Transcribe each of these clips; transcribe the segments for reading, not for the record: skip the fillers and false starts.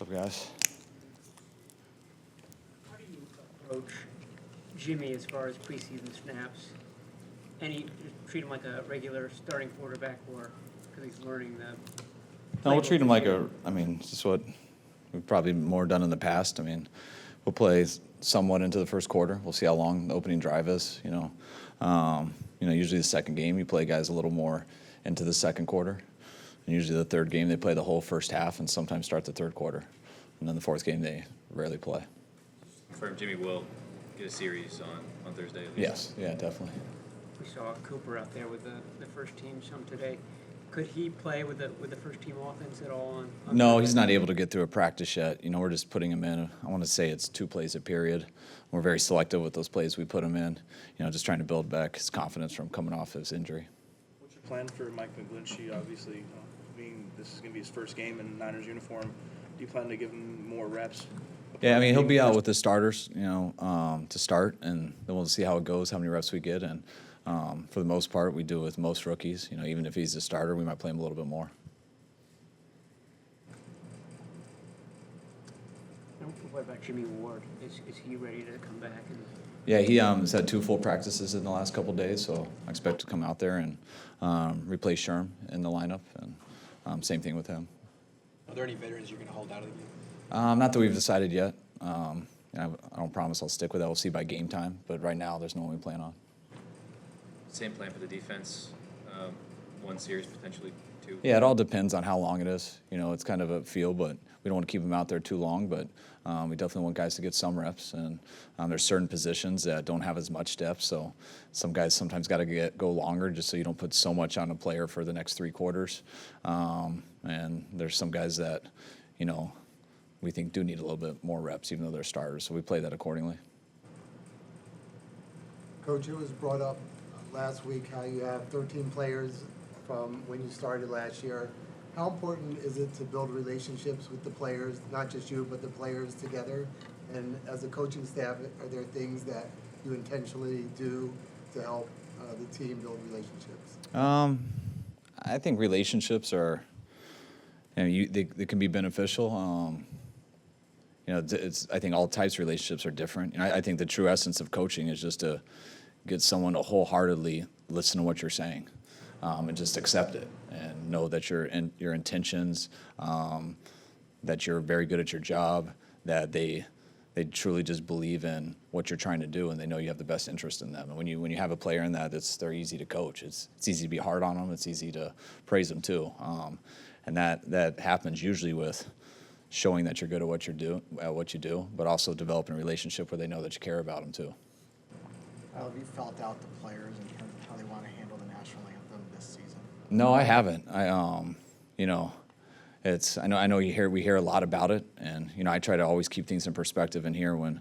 What's up, guys? How do you approach Jimmy as far as preseason snaps? And you treat him like a regular starting quarterback, or because he's learning the No, we'll treat him like playbook? this is what we've probably more done in the past. We'll play somewhat into the first quarter. We'll see how long the opening drive is, usually the second game, you play guys a little more into the second quarter. And usually the third game, they play the whole first half and sometimes start the third quarter. And then the fourth game, they rarely play. Confirm Jimmy will get a series on Thursday at least. Yes, yeah, definitely. We saw Cooper out there with the first team some today. Could he play with the first team offense at all? No, he's not able to get through a practice yet. We're just putting him in. I want to say it's 2 plays a period. We're very selective with those plays we put him in, just trying to build back his confidence from coming off his injury. What's your plan for Mike McGlinchey, obviously, being this is going to be his first game in Niners uniform? Do you plan to give him more reps? Yeah, he'll be out with the starters, to start, and then we'll see how it goes, how many reps we get. And for the most part, we do it with most rookies. Even if he's a starter, we might play him a little bit more. What about Jimmy Ward? Is he ready to come back? Yeah, he has had 2 full practices in the last couple of days, so I expect to come out there and replace Sherm in the lineup, and same thing with him. Are there any veterans you're going to hold out of the game? Not that we've decided yet. I don't promise I'll stick with that. We'll see by game time, but right now there's no one we plan on. Same plan for the defense. 1 series, potentially 2. Yeah, it all depends on how long it is. It's kind of a feel, but we don't want to keep them out there too long. But we definitely want guys to get some reps. And there's certain positions that don't have as much depth, so some guys sometimes got to go longer just so you don't put so much on a player for the next 3 quarters. And there's some guys that, we think do need a little bit more reps, even though they're starters. So we play that accordingly. Coach, it was brought up last week how you have 13 players from when you started last year. How important is it to build relationships with the players, not just you, but the players together? And as a coaching staff, are there things that you intentionally do to help the team build relationships? I think relationships are, they can be beneficial. I think all types of relationships are different. I think the true essence of coaching is just to get someone to wholeheartedly listen to what you're saying, and just accept it and know that your intentions, that you're very good at your job, that they truly just believe in what you're trying to do, and they know you have the best interest in them. And when you have a player in that, they're easy to coach. It's easy to be hard on them. It's easy to praise them too. And that happens usually with showing that you're good at what you do, but also developing a relationship where they know that you care about them too. How have you felt out the players in terms of how they want to handle the national anthem this season? No, I haven't. I know we hear a lot about it, and I try to always keep things in perspective in here. When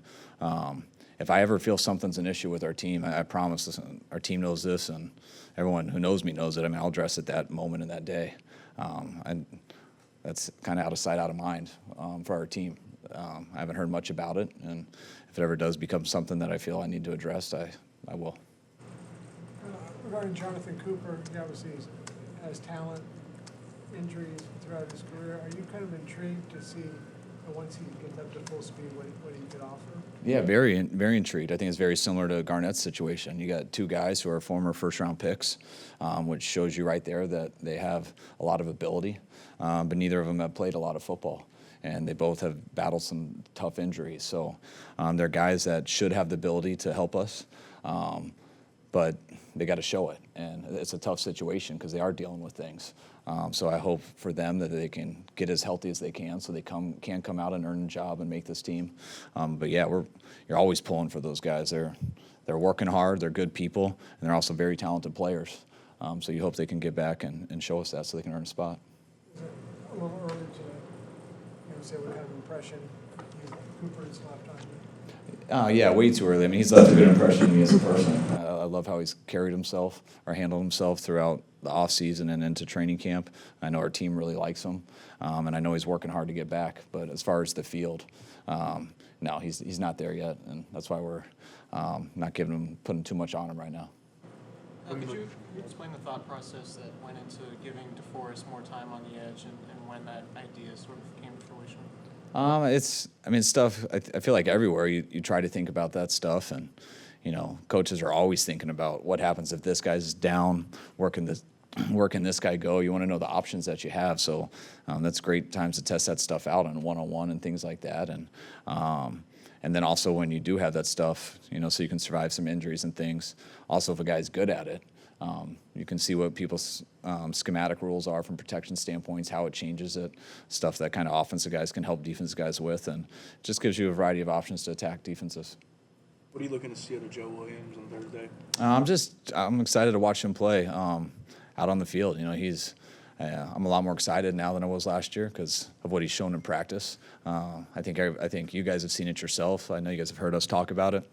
if I ever feel something's an issue with our team, I promise our team knows this, and everyone who knows me knows it. I'll address it that moment and that day. And that's kind of out of sight, out of mind for our team. I haven't heard much about it, and if it ever does become something that I feel I need to address, I will. Regarding Jonathan Cooper, he obviously has talent, injuries throughout his career. Are you kind of intrigued to see once he gets up to full speed what he could offer? Yeah, very, very intrigued. I think it's very similar to Garnett's situation. You got 2 guys who are former first-round picks, which shows you right there that they have a lot of ability, but neither of them have played a lot of football. And they both have battled some tough injuries. So they're guys that should have the ability to help us, but they got to show it. And it's a tough situation because they are dealing with things. So I hope for them that they can get as healthy as they can so they can come out and earn a job and make this team. But yeah, you're always pulling for those guys. They're working hard, they're good people, and they're also very talented players. So you hope they can get back and show us that so they can earn a spot. Is it a little early to say what kind of impression Cooper's left on you? Yeah, way too early. He's left a good impression of me as a person. I love how he's carried himself or handled himself throughout the offseason and into training camp. I know our team really likes him, and I know he's working hard to get back. But as far as the field, no, he's not there yet, and that's why we're not putting too much on him right now. Could you explain the thought process that went into giving DeForest more time on the edge and when that idea sort of came to fruition? Stuff. I feel like everywhere you try to think about that stuff, and coaches are always thinking about what happens if this guy's down, working this guy go. You want to know the options that you have. So that's great times to test that stuff out on one-on-one and things like that, and then also when you do have that stuff, so you can survive some injuries and things. Also, if a guy's good at it. You can see what people's schematic rules are from protection standpoints, how it changes it, stuff that kind of offensive guys can help defensive guys with, and it just gives you a variety of options to attack defenses. What are you looking to see out of Joe Williams on Thursday? I'm excited to watch him play out on the field. I'm a lot more excited now than I was last year because of what he's shown in practice. I think you guys have seen it yourself. I know you guys have heard us talk about it.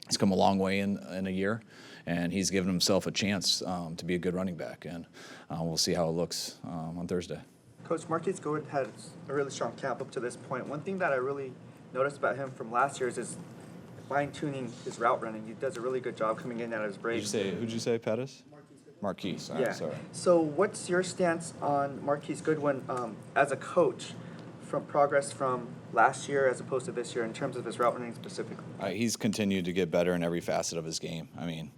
He's come a long way in a year, and he's given himself a chance to be a good running back, and we'll see how it looks on Thursday. Coach, Marquise Goodwin had a really strong camp up to this point. One thing that I really noticed about him from last year is his fine-tuning his route running. He does a really good job coming in at his break. Who'd you say, Pettis? Marquise. All right, Yeah. sorry. So what's your stance on Marquise Goodwin as a coach from progress from last year as opposed to this year in terms of his route running specifically? He's continued to get better in every facet of his game. He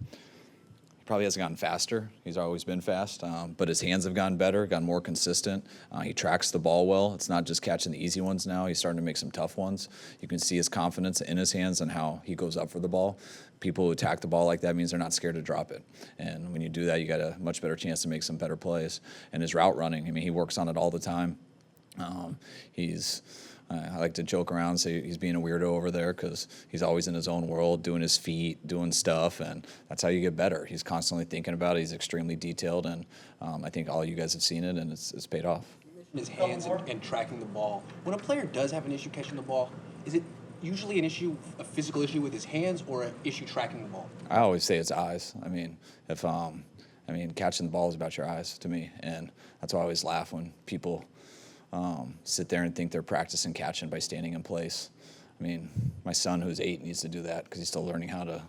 probably hasn't gotten faster. He's always been fast, but his hands have gotten better, gotten more consistent. He tracks the ball well. It's not just catching the easy ones now. He's starting to make some tough ones. You can see his confidence in his hands and how he goes up for the ball. People who attack the ball like that means they're not scared to drop it. And when you do that, you got a much better chance to make some better plays. And his route running, he works on it all the time. I like to joke around and say he's being a weirdo over there because he's always in his own world, doing his feet, doing stuff, and that's how you get better. He's constantly thinking about it. He's extremely detailed, and I think all you guys have seen it, and it's paid off. You mentioned his hands and tracking the ball. When a player does have an issue catching the ball, is it usually a physical issue with his hands or an issue tracking the ball? I always say it's eyes. Catching the ball is about your eyes to me, and that's why I always laugh when people sit there and think they're practicing catching by standing in place. My son, who's 8, needs to do that because he's still learning how to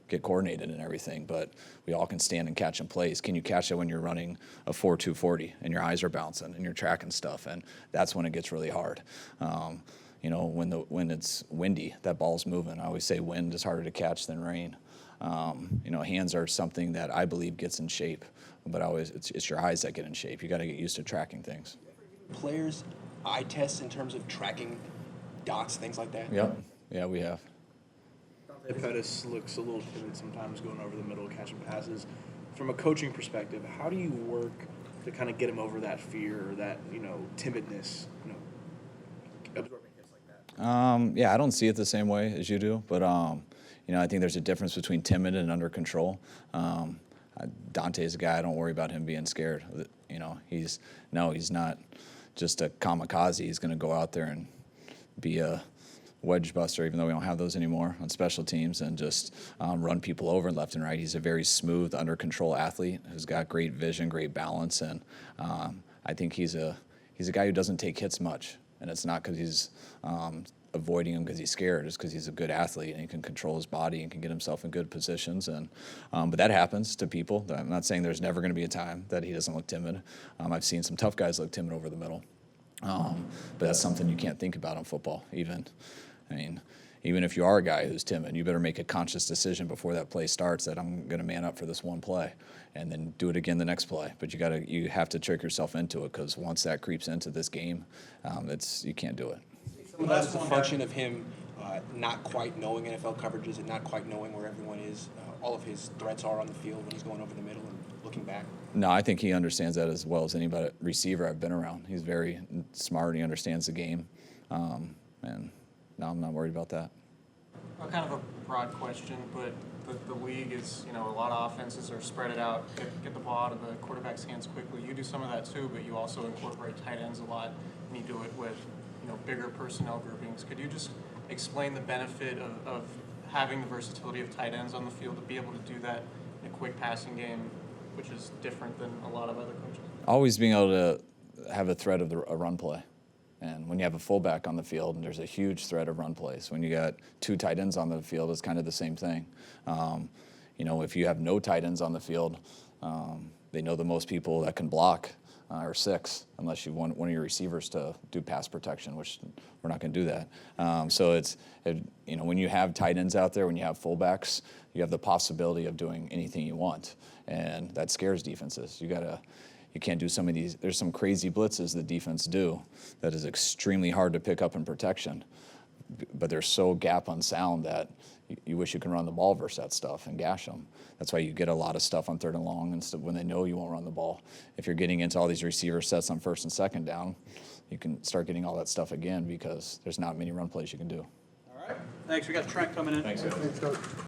get coordinated and everything, but we all can stand and catch in place. Can you catch it when you're running a 4.240 and your eyes are bouncing and you're tracking stuff? And that's when it gets really hard. When it's windy, that ball's moving. I always say wind is harder to catch than rain. Hands are something that I believe gets in shape, but it's your eyes that get in shape. You got to get used to tracking things. Players eye tests in terms of tracking dots, things like that? Yep. Yeah, we have. Pettis looks a little timid sometimes going over the middle, catching passes. From a coaching perspective, how do you work to kind of get him over that fear or that, timidness, absorbing hits like that? I don't see it the same way as you do, but I think there's a difference between timid and under control. Dante's a guy, I don't worry about him being scared. He's not just a kamikaze. He's going to go out there and be a wedge buster, even though we don't have those anymore on special teams, and just run people over left and right. He's a very smooth, under control athlete who's got great vision, great balance, and I think he's a guy who doesn't take hits much. And it's not because he's avoiding him because he's scared. It's because he's a good athlete and he can control his body and can get himself in good positions. And but that happens to people. I'm not saying there's never going to be a time that he doesn't look timid. I've seen some tough guys look timid over the middle. But that's something you can't think about in football. Even if you are a guy who's timid, you better make a conscious decision before that play starts that I'm going to man up for this one play, and then do it again the next play. But you have to trick yourself into it, because once that creeps into this game, you can't do it. Some of that is a function of him not quite knowing NFL coverages and not quite knowing where everyone is. All of his threats are on the field when he's going over the middle and looking back. No, I think he understands that as well as anybody receiver I've been around. He's very smart. He understands the game, and no, I'm not worried about that. Well, kind of a broad question, but the league is, a lot of offenses are spread it out, get the ball out of the quarterback's hands quickly. You do some of that too, but you also incorporate tight ends a lot, and you do it with, bigger personnel groupings. Could you just explain the benefit of having the versatility of tight ends on the field to be able to do that in a quick passing game, which is different than a lot of other coaches? Always being able to have a threat of a run play. And when you have a fullback on the field, and there's a huge threat of run plays. When you got two tight ends on the field, it's kind of the same thing. If you have no tight ends on the field, they know the most people that can block or 6, unless you want one of your receivers to do pass protection, which we're not going to do that. So when you have tight ends out there, when you have fullbacks, you have the possibility of doing anything you want, and that scares defenses. You can't do some of these. There's some crazy blitzes the defense do that is extremely hard to pick up in protection, but they're so gap unsound that you wish you can run the ball versus that stuff and gash them. That's why you get a lot of stuff on 3rd and long and when they know you won't run the ball. If you're getting into all these receiver sets on 1st and 2nd down, you can start getting all that stuff again because there's not many run plays you can do. All right. Thanks. We got Trent coming in. Thanks. Thanks, Coach.